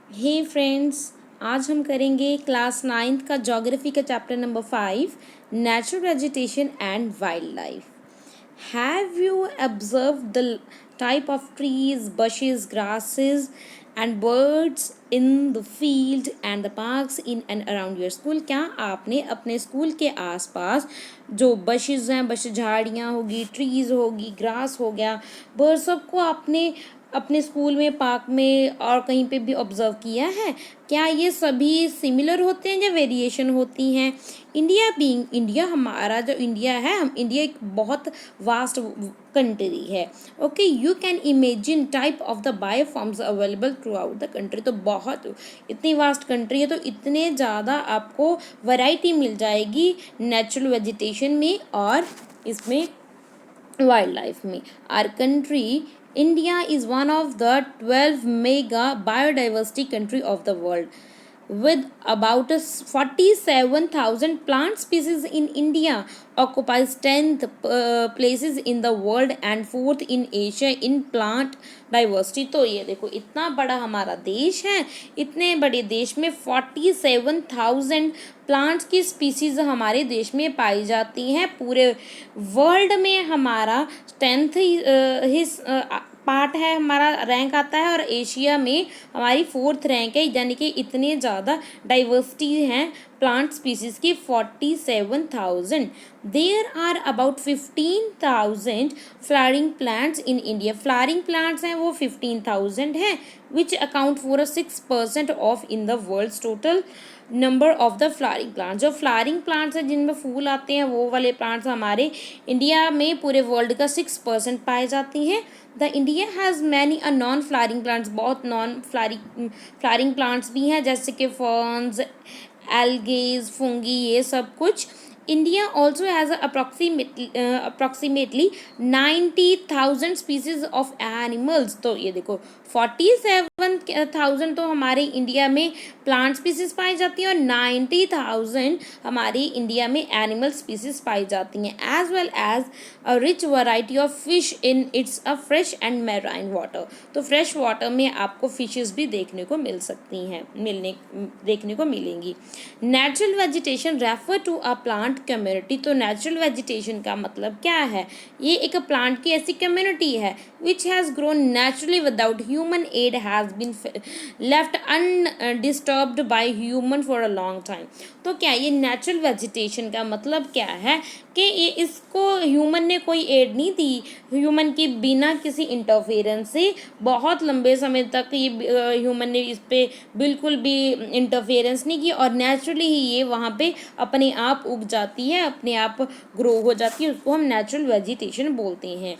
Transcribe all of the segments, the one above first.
हे friends, आज हम करेंगे क्लास 9th का ज्योग्राफी का chapter number 5 natural vegetation and wild life. Have you observed the type of trees, bushes, grasses and birds in the field and the parks in and around your school? क्या आपने अपने school के आसपास जो bushes हैं, बश झाड़ियाँ होगी, trees होगी, grass हो गया, birds, सबको आपने अपने स्कूल में, पार्क में और कहीं पे भी ऑब्जर्व किया है? क्या ये सभी सिमिलर होते हैं या वेरिएशन होती हैं? इंडिया, हमारा जो इंडिया है, हम इंडिया एक बहुत वास्ट कंट्री है. Okay, you can imagine type of the bioforms available throughout the country. तो बहुत इतनी वास्ट कंट्री है, तो इतने ज़्यादा आपको वैरायटी मिल जाएगी नेचुरल वेजिटेशन में और इसमें वाइल्ड लाइफ में. Our country India is one of the 12 mega biodiversity country of the world. With about 47,000 plant species in India, occupies 10th places in the world and 4th in Asia in plant diversity. तो ये देखो, इतना बड़ा हमारा देश है, इतने बड़े देश में 47,000 प्लांट्स की स्पीसीज हमारे देश में पाई जाती हैं. पूरे वर्ल्ड में हमारा 10th पार्ट है, हमारा रैंक आता है, और एशिया में हमारी 4th रैंक है. यानी कि इतने ज़्यादा डाइवर्सिटी हैं प्लांट स्पीसीज की, 47,000. There are about 15,000 flowering plants in India. Flowering plants हैं वो 15,000 हैं, which account for 6% of in the world's total number of the flowering plants. जो फ्लावरिंग प्लांट्स हैं जिनमें फूल आते हैं, वो वाले प्लांट्स हमारे इंडिया में पूरे वर्ल्ड का 6% पाए जाती हैं. The India has many non flowering plants. बहुत नॉन फ्लावरिंग प्लांट्स भी हैं, जैसे कि फर्न्स, एल्गेज, फंगी, ये सब कुछ. India also has approximately 90,000 species of animals. तो ये देखो, 47,000 तो हमारे इंडिया में प्लांट स्पीसीज पाई जाती हैं और 90,000 हमारी इंडिया में एनिमल स्पीसीज पाई जाती हैं. As well as a rich variety of fish in its a fresh and marine water. तो फ्रेश वाटर में आपको फिशेस भी देखने को मिल सकती हैं, देखने को मिलेंगी. Natural vegetation refer to a plant community. तो नेचुरल वेजिटेशन का मतलब क्या है? ये एक प्लांट की ऐसी कम्युनिटी है which has grown naturally without human aid, has been left undisturbed by human for a long time. तो क्या ये नेचुरल वेजिटेशन का मतलब क्या है? कि ये इसको ह्यूमन ने कोई एड नहीं दी, ह्यूमन की बिना किसी इंटरफेरेंस से बहुत लंबे समय तक ये ह्यूमन ने इस पर बिल्कुल भी इंटरफेरेंस नहीं की, और नेचुरली ही ये वहाँ पे अपने आप उग जाती है, अपने आप ग्रो हो जाती है. उसको हम नेचुरल वेजिटेशन बोलते हैं.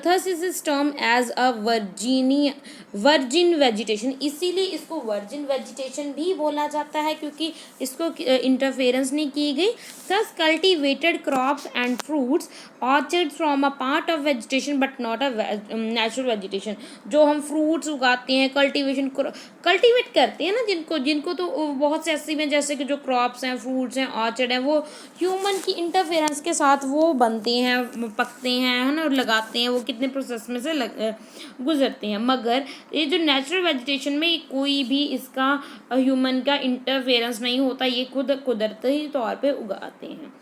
thus is term as a virgin vegetation. इसीलिए इसको वर्जिन वेजिटेशन भी बोला जाता है, क्योंकि इसको इंटरफेरेंस नहीं की गई. thus cultivated crops and fruits orchards from a part of vegetation but not a natural vegetation. जो हम फ्रूट्स उगाते हैं, कल्टीवेट करते हैं ना, जिनको तो बहुत से ऐसे में, जैसे कि जो क्रॉप्स हैं, फ्रूट्स हैं, ऑर्चर्ड हैं, वो ह्यूमन की इंटरफेरेंस के साथ वो बनते हैं, पकते हैं, है ना, लगाते हैं, वो कितने प्रोसेस में से गुजरते हैं. मगर ये जो नेचुरल वेजिटेशन में कोई भी इसका ह्यूमन का इंटरफेरेंस नहीं होता, ये खुद कुदरती तौर पे उगाते हैं.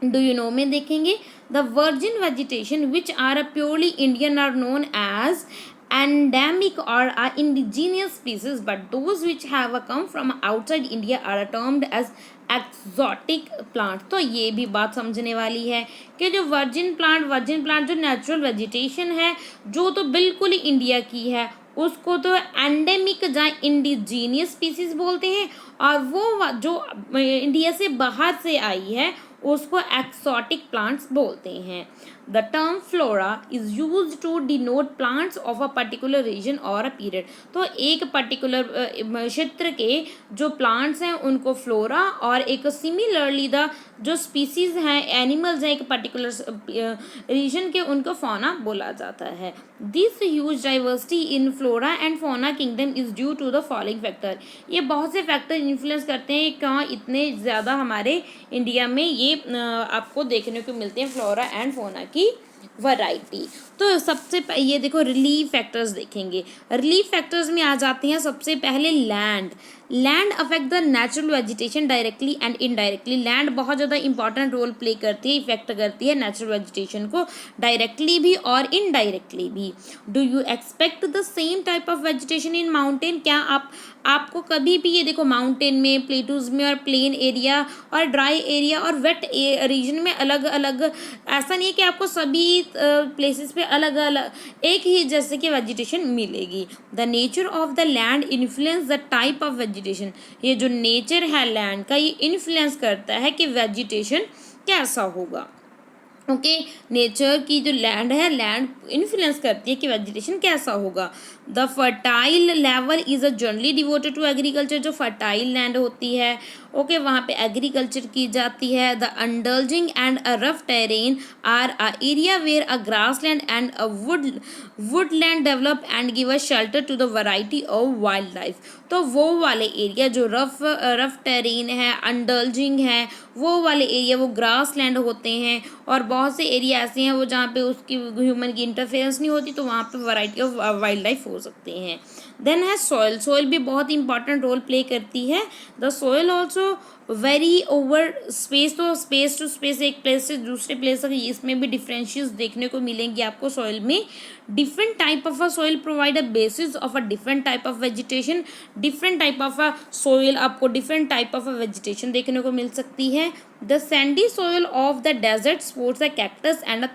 डू यू नो में देखेंगे, the virgin vegetation which are a purely Indian are known as endemic or are indigenous species, but those which have come from outside India are termed as exotic plant. तो ये भी बात समझने वाली है कि जो वर्जिन प्लांट जो नेचुरल वेजिटेशन है, जो तो बिल्कुल ही इंडिया की है, उसको तो एंडेमिक या इंडिजीनियस स्पीसीज बोलते हैं, और वो जो इंडिया से बाहर से आई है उसको एक्सोटिक प्लांट्स बोलते हैं. The term flora is use to denote plants of a particular region और अ पीरियड. तो एक पर्टिकुलर क्षेत्र के जो प्लांट्स हैं उनको फ्लोरा, और एक सिमिलरली द जो स्पीसीज हैं, एनिमल्स हैं, एक पर्टिकुलर रीजन के, उनको फौना बोला जाता है. This huge diversity in flora and fauna kingdom is due to the following factor. ये बहुत से फैक्टर इन्फ्लुएंस करते हैं कहाँ इतने ज़्यादा हमारे इंडिया में ये आपको देखने को मिलते हैं फ्लोरा एंड फौना की वैरायटी. तो सबसे ये देखो रिलीफ फैक्टर्स देखेंगे। रिलीफ फैक्टर्स में आ जाते हैं सबसे पहले land. Land affect the natural vegetation directly and indirectly. Land बहुत ज़्यादा इंपॉर्टेंट रोल प्ले करती है, इफेक्ट करती है नेचुरल वेजिटेशन को डायरेक्टली भी और इनडायरेक्टली भी। Do you expect the same type of vegetation in mountain? क्या आपको कभी भी ये देखो माउंटेन में, प्लेटूज में और प्लेन एरिया और ड्राई एरिया और वेट रीजन में अलग अलग, ऐसा नहीं है कि आपको सभी प्लेसेस पे अलग अलग एक ही जैसे कि वेजिटेशन मिलेगी। The nature of the land influence the type of vegetation. ये जो नेचर है लैंड का, ये इन्फ्लुएंस करता है कि वेजिटेशन कैसा होगा। ओके, नेचर की जो लैंड है, लैंड इन्फ्लुएंस करती है कि वेजिटेशन कैसा होगा। The fertile level is a generally devoted to agriculture. जो फर्टाइल लैंड होती है, ओके, वहाँ पे एग्रीकल्चर की जाती है। The undulating and a rough terrain are a area where a grass land and a woodland develop and give a shelter to the variety of wild life. तो वो वाले एरिया जो रफ टेरेन है, अंडल्जिंग है, वो वाले एरिया वो grass land होते हैं। और बहुत से एरिया ऐसे हैं वो जहाँ पे उसकी ह्यूमन की इंटरफेरेंस नहीं होती, तो वहाँ पे वैरायटी ऑफ वाइल्ड लाइफ हो सकते हैं। देन है सॉइल। सॉइल भी बहुत इंपॉर्टेंट रोल प्ले करती है। The soil also very over space. तो स्पेस टू स्पेस, एक प्लेस से दूसरे प्लेस तक, इसमें भी डिफरेंशियस देखने को मिलेंगे आपको सॉइल में। Different type of a soil provide a basis of a different type of vegetation. Different type of a soil आपको different type of a vegetation देखने को मिल सकती है। The sandy soil of the desert sports a cactus and a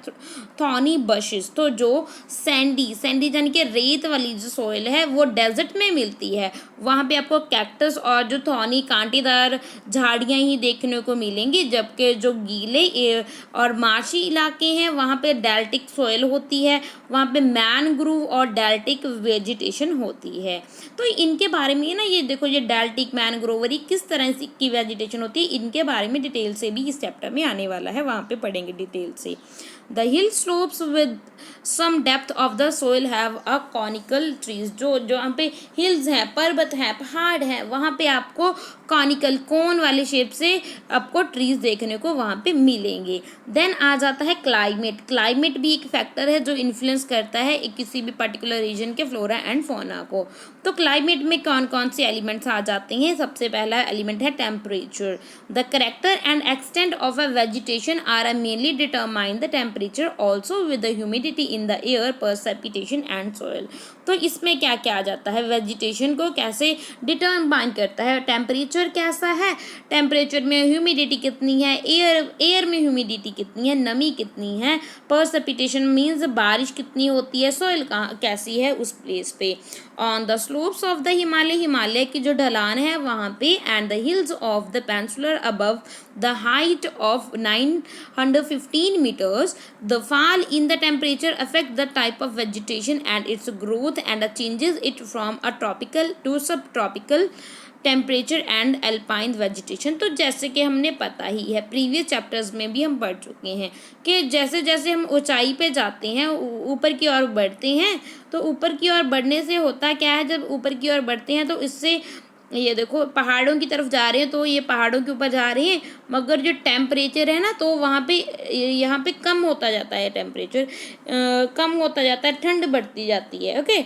thorny bushes. तो जो Sandy यानी कि रेत वाली जो सॉइल है वो डेजर्ट में मिलती है, वहाँ पे आपको कैक्टस और जो थॉर्नी कांटेदार झाड़ियाँ ही देखने को मिलेंगी। जबकि जो गीले और मार्शी इलाके हैं वहाँ पे डेल्टिक सॉइल होती है, वहाँ पे मैनग्रोव और डेल्टिक वेजिटेशन होती है। तो इनके बारे में ना, ये देखो ये डेल्टिक मैनग्रोवरी किस तरह से की वेजिटेशन होती है, इनके बारे में डिटेल से भी इस चैप्टर में आने वाला है, वहाँ पे पढ़ेंगे डिटेल से। The hill slopes with some depth of the soil have a conical trees. जो यहाँ पे हिल्स हैं, पर्वत हैं, पहाड़ हैं, वहाँ पे आपको कॉनिकल कोन वाले शेप से आपको ट्रीज देखने को वहाँ पे मिलेंगे। देन आ जाता है क्लाइमेट। क्लाइमेट भी एक फैक्टर है जो इन्फ्लुएंस करता है किसी भी पर्टिकुलर रीजन के फ्लोरा एंड फौना को। तो क्लाइमेट में कौन कौन से एलिमेंट्स आ जाते हैं? सबसे पहला एलिमेंट है temperature. The character and extent of a vegetation are mainly determine the temperature also with the humidity in the air, precipitation and soil. तो इसमें क्या क्या आ जाता है? वेजिटेशन को कैसे डिटरमाइन करता है? टेम्परेचर कैसा है, टेम्परेचर में ह्यूमिडिटी कितनी है, एयर में ह्यूमिडिटी कितनी है, नमी कितनी है, precipitation मीन्स बारिश कितनी होती है, सॉइल कहाँ कैसी है उस प्लेस पे। On the slopes of the Himalaya, Himalaya की जो ढलान है वहाँ पे, and the hills of the peninsular above the height of 915 meters, the fall in the temperature affect the type of vegetation and its growth and changes it from a tropical to subtropical temperature and alpine vegetation. तो जैसे कि हमने पता ही है, previous chapters में भी हम पढ़ चुके हैं कि जैसे जैसे हम ऊंचाई पे जाते हैं, ऊपर की ओर बढ़ते हैं, तो ऊपर की ओर बढ़ने से होता क्या है, जब ऊपर की ओर बढ़ते हैं तो इससे ये देखो पहाड़ों की तरफ जा रहे हैं, तो ये पहाड़ों के ऊपर जा रहे हैं, मगर जो टेम्परेचर है ना, तो वहाँ पे यहाँ पे कम होता जाता है, टेम्परेचर कम होता जाता है, ठंड बढ़ती जाती है। ओके,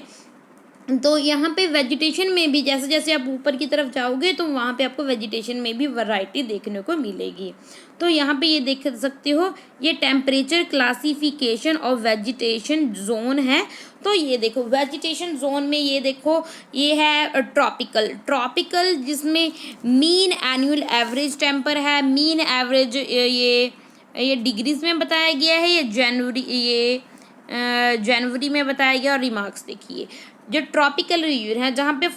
तो यहाँ पे वेजिटेशन में भी जैसे जैसे आप ऊपर की तरफ जाओगे तो वहाँ पे आपको वेजिटेशन में भी वैरायटी देखने को मिलेगी। तो यहाँ पे ये देख सकते हो, ये temperature classification of vegetation zone है। तो ये देखो वेजिटेशन जोन में ये देखो, ये है ट्रॉपिकल जिसमें मीन एनुअल एवरेज टेम्पर है, मीन एवरेज ये डिग्रीज में बताया गया है, ये जनवरी में बताया गया। और रिमार्क्स देखिए, जो ट्रॉपिकल रीजन है जहाँ पे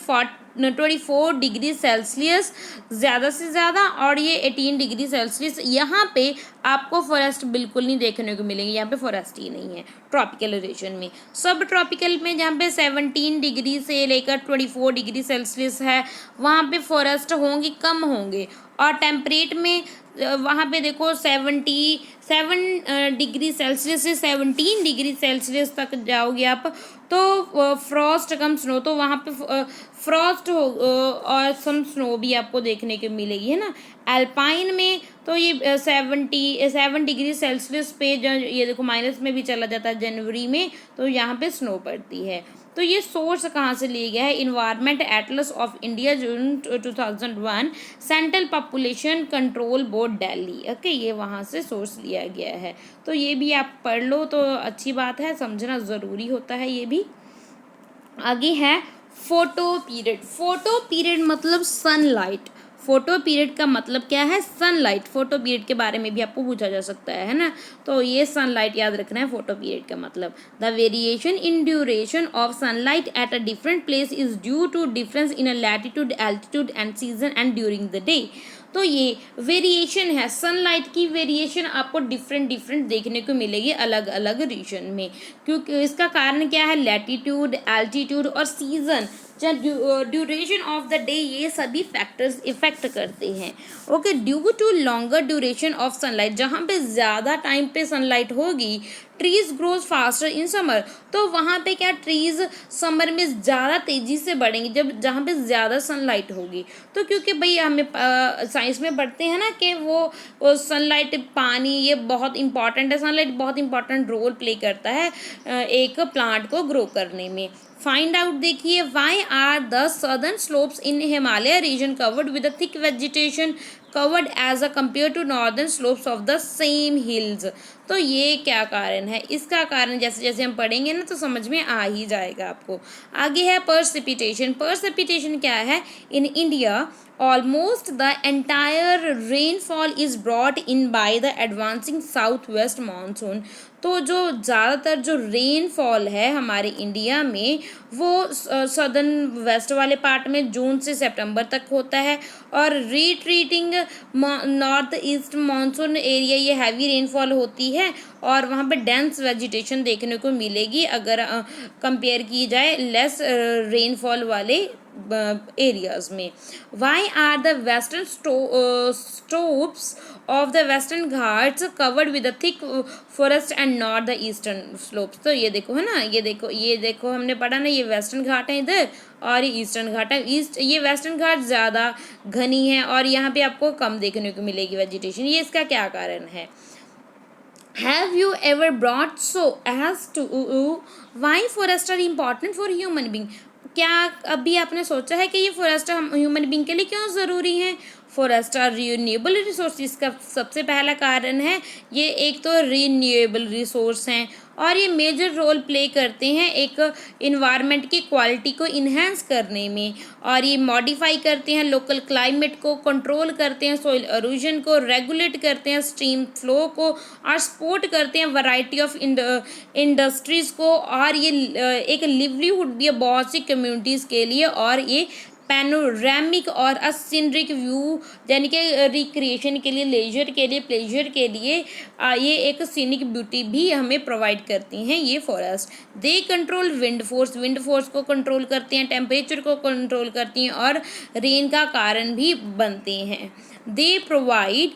24 डिग्री सेल्सियस ज़्यादा से ज़्यादा और ये 18 डिग्री सेल्सियस, यहाँ पे आपको फॉरेस्ट बिल्कुल नहीं देखने को मिलेंगे, यहाँ पे फॉरेस्ट ही नहीं है ट्रॉपिकल रीजन में। सब ट्रॉपिकल में जहाँ पे 17 डिग्री से लेकर 24 डिग्री सेल्सियस है, वहाँ पे फॉरेस्ट होंगे, कम होंगे। और टेम्परेट में वहाँ पे देखो 77 डिग्री सेल्सियस से 17 डिग्री सेल्सियस तक जाओगे आप तो फ्रॉस्ट कम स्नो, तो वहाँ पे फ्रॉस्ट हो और सम स्नो भी आपको देखने को मिलेगी, है ना। अल्पाइन में तो ये 7 डिग्री सेल्सियस पे ये देखो माइनस में भी चला जाता है जनवरी में, तो यहाँ पे स्नो पड़ती है। तो ये सोर्स कहाँ से लिया गया है, environment Atlas of India June 2001, central population control board Delhi. Okay, ये वहाँ से सोर्स लिया गया है। तो ये भी आप पढ़ लो तो अच्छी बात है, समझना ज़रूरी होता है ये भी। आगे है फोटो पीरियड। फोटो पीरियड मतलब सनलाइट। फोटो पीरियड का मतलब क्या है, सनलाइट। फोटो पीरियड के बारे में भी आपको पूछा जा सकता है ना, तो ये सनलाइट याद रखना है फोटो पीरियड का मतलब। The variation in duration of sunlight at a different place is due to difference in a latitude, altitude and season and during the day. तो ये वेरिएशन है, सनलाइट की वेरिएशन आपको डिफरेंट देखने को मिलेगी अलग अलग रीजन में, क्योंकि इसका कारण क्या है, लैटिट्यूड, एल्टीट्यूड और season, duration of the day, ये सभी फैक्टर्स इफेक्ट करते हैं। Okay, due to longer duration of sunlight, जहाँ पे ज़्यादा टाइम पे सनलाइट होगी, trees grows faster in summer, तो वहाँ पे क्या, ट्रीज समर में ज़्यादा तेज़ी से बढ़ेंगी जब जहाँ पे ज़्यादा सनलाइट होगी। तो क्योंकि भाई हमें साइंस में पढ़ते हैं ना कि वो सनलाइट, पानी, ये बहुत इंपॉर्टेंट है, सनलाइट बहुत इंपॉर्टेंट रोल प्ले करता है एक प्लांट को ग्रो करने में। फाइंड आउट देखिए, why are the southern slopes in Himalaya region covered with a thick vegetation covered as a compare to northern slopes of the same hills. तो ये क्या कारण है, इसका कारण जैसे जैसे हम पढ़ेंगे ना तो समझ में आ ही जाएगा आपको। आगे है पर्सिपिटेशन। पर्सिपिटेशन क्या है, in India almost the entire rainfall is brought in by the advancing southwest monsoon। तो जो ज़्यादातर जो रेनफॉल है हमारे इंडिया में वो सदर्न वेस्ट वाले पार्ट में जून से सितंबर तक होता है, और retreating north east monsoon area ये हैवी रेनफॉल होती है, और वहाँ पे डेंस वेजिटेशन देखने को मिलेगी अगर कंपेयर की जाए लेस रेनफॉल वाले एरियाज में। Why are the western slopes of the western Ghats covered with a thick forest and not the eastern slopes. तो ये देखो है ना, ये देखो हमने पढ़ा ना, ये वेस्टर्न घाट है इधर और ये ईस्टर्न घाट है। ये वेस्टर्न घाट ज़्यादा घनी है और यहाँ पे आपको कम देखने को मिलेगी वेजिटेशन। ये इसका क्या कारण है। Have you ever brought so as to why forests are important for human being? क्या अभी आपने सोचा है कि ये फॉरेस्ट हम ह्यूमन बीइंग के लिए क्यों ज़रूरी हैं। फॉरेस्ट आर रिन्यूएबल रिसोर्स, इसका सबसे पहला कारण है ये एक तो रिन्यूएबल रिसोर्स हैं और ये मेजर रोल प्ले करते हैं एक इन्वायरमेंट की क्वालिटी को इन्हेंस करने में, और ये मॉडिफाई करते हैं लोकल क्लाइमेट को, कंट्रोल करते हैं सॉइल एरोजन को, रेगुलेट करते हैं स्ट्रीम फ्लो को, और सपोर्ट करते हैं वैरायटी ऑफ इंडस्ट्रीज़ को, और ये एक लिवलीहुड भी है बहुत सी कम्युनिटीज़ के लिए, और ये पैनोरामिक और असिनरिक व्यू यानी कि रिक्रिएशन के लिए, लेजर के लिए, प्लेजर के लिए ये एक सीनिक ब्यूटी भी हमें प्रोवाइड करती हैं ये forest. They control wind force को कंट्रोल करते हैं, टेम्परेचर को कंट्रोल करती हैं और रेन का कारण भी बनते हैं। They provide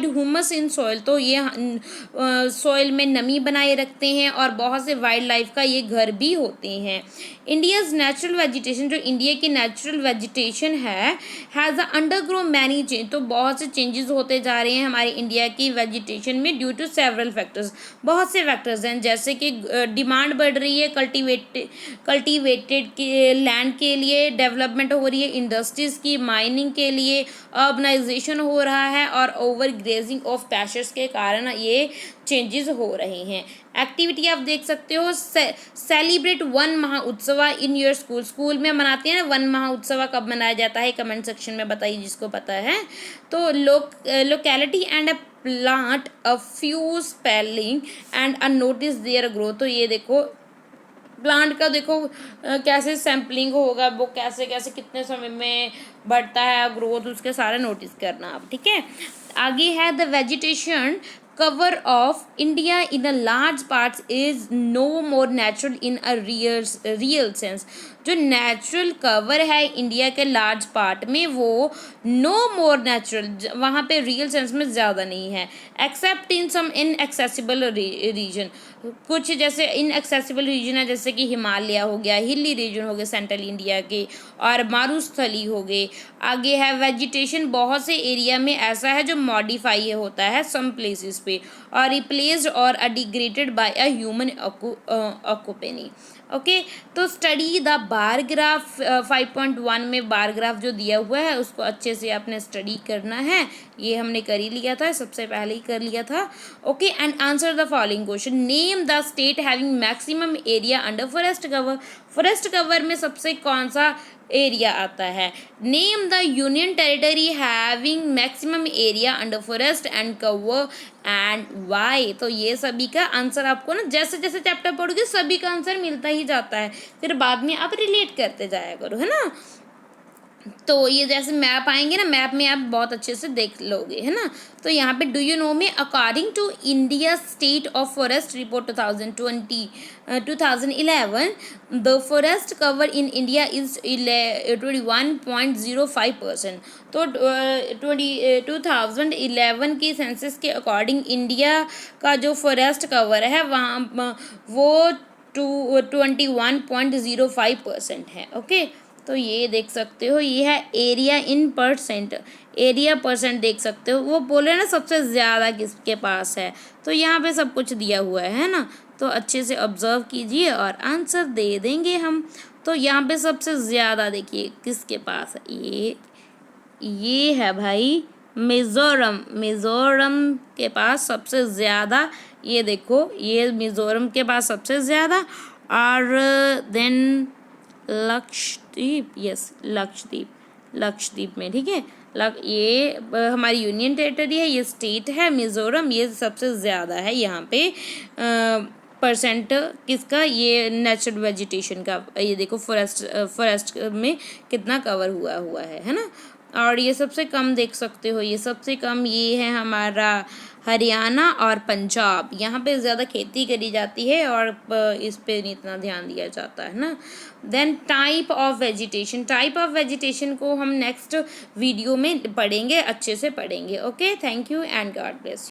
humus in soil, तो ये सॉइल में नमी बनाए रखते हैं और बहुत से वाइल्ड लाइफ का ये घर भी होते हैं। इंडियाज़ नेचुरल वेजिटेशन, जो इंडिया की नेचुरल वेजिटेशन है, हैज़ अंडरगो मैनी चेंज, तो बहुत से चेंजेस होते जा रहे हैं हमारे इंडिया की वेजिटेशन में ड्यू टू सेवरल फैक्टर्स। बहुत से फैक्टर्स हैं जैसे कि डिमांड बढ़ रही है कल्टीवेटेड के लैंड के लिए, डेवलपमेंट हो रही है इंडस्ट्रीज़ की, माइनिंग के लिए, अर्बनाइजेशन हो रहा है, और ओवर ग्रेजिंग ऑफ पैशर्स के कारण ये चेंजेस हो रहे हैं। एक्टिविटी आप देख सकते हो, celebrate Van Mahotsav in your school में मनाते हैं ना वन महाउत्सव, कब मनाया जाता है कमेंट सेक्शन में बताइए जिसको पता है। तो locality and a plant a few spelling and a notice their growth, तो ये देखो प्लांट का देखो कैसे सैम्पलिंग होगा, वो कैसे कैसे कितने समय में बढ़ता है ग्रोथ, उसके सारे नोटिस करना आप, ठीक है। आगे है the vegetation cover of India in a large parts is no more natural in a real sense. जो नेचुरल कवर है इंडिया के लार्ज पार्ट में वो नो मोर नेचुरल, वहाँ पे रियल सेंस में ज़्यादा नहीं है, except in some inaccessible region. कुछ जैसे इनएक्सेसिबल रीजन है जैसे कि हिमालय हो गया, हिली रीजन हो गए सेंट्रल इंडिया के, और मारुस्थली हो गए। आगे है वेजिटेशन, बहुत से एरिया में ऐसा है जो मॉडिफाई होता है सम प्लेसेस पे, और रिप्लेस्ड और degraded by a human occupancy. Okay, तो स्टडी द बार ग्राफ 5.1 में बार ग्राफ जो दिया हुआ है उसको अच्छे से आपने स्टडी करना है। ये हमने कर ही लिया था, सबसे पहले ही कर लिया था। Okay, and answer the following question. Name the state having maximum area under forest cover. Forest cover में सबसे कौन सा एरिया आता है? Name the union territory having maximum area under forest and cover and why. तो ये सभी का आंसर आपको ना जैसे जैसे चैप्टर पढ़ोगे सभी का आंसर मिलता ही जाता है, फिर बाद में आप रिलेट करते जाया करो, है ना। तो ये जैसे मैप आएंगे ना, मैप में आप बहुत अच्छे से देख लोगे, है ना। तो यहाँ पे डू यू नो में according to India state of forest report 2011 the forest cover in India is 21.05%। तो 2011 की सेंसस के अकॉर्डिंग इंडिया का जो फॉरेस्ट कवर है वहाँ वो 21.05% है। ओके, तो ये देख सकते हो, ये है area in percent, area percent देख सकते हो। वो बोले ना सबसे ज़्यादा किसके पास है, तो यहाँ पे सब कुछ दिया हुआ है ना, तो अच्छे से ऑब्जर्व कीजिए और आंसर दे देंगे हम। तो यहाँ पे सबसे ज़्यादा देखिए किसके पास है, ये है भाई मिज़ोरम। मिज़ोरम के पास सबसे ज़्यादा, ये देखो ये मिज़ोरम के पास सबसे ज़्यादा, और देन लक्षद्वीप, यस लक्षद्वीप में, ठीक है। ये हमारी यूनियन टेरिटरी है, ये स्टेट है मिज़ोरम, ये सबसे ज़्यादा है यहाँ पे परसेंट किसका, ये नेचुरल वेजिटेशन का। ये देखो फॉरेस्ट में कितना कवर हुआ है ना। और ये सबसे कम देख सकते हो, ये सबसे कम ये है हमारा हरियाणा और पंजाब। यहाँ पे ज़्यादा खेती करी जाती है और इस पे नहीं इतना ध्यान दिया जाता है ना। देन टाइप ऑफ वेजिटेशन को हम नेक्स्ट वीडियो में पढ़ेंगे, अच्छे से पढ़ेंगे। Okay, thank you and God bless.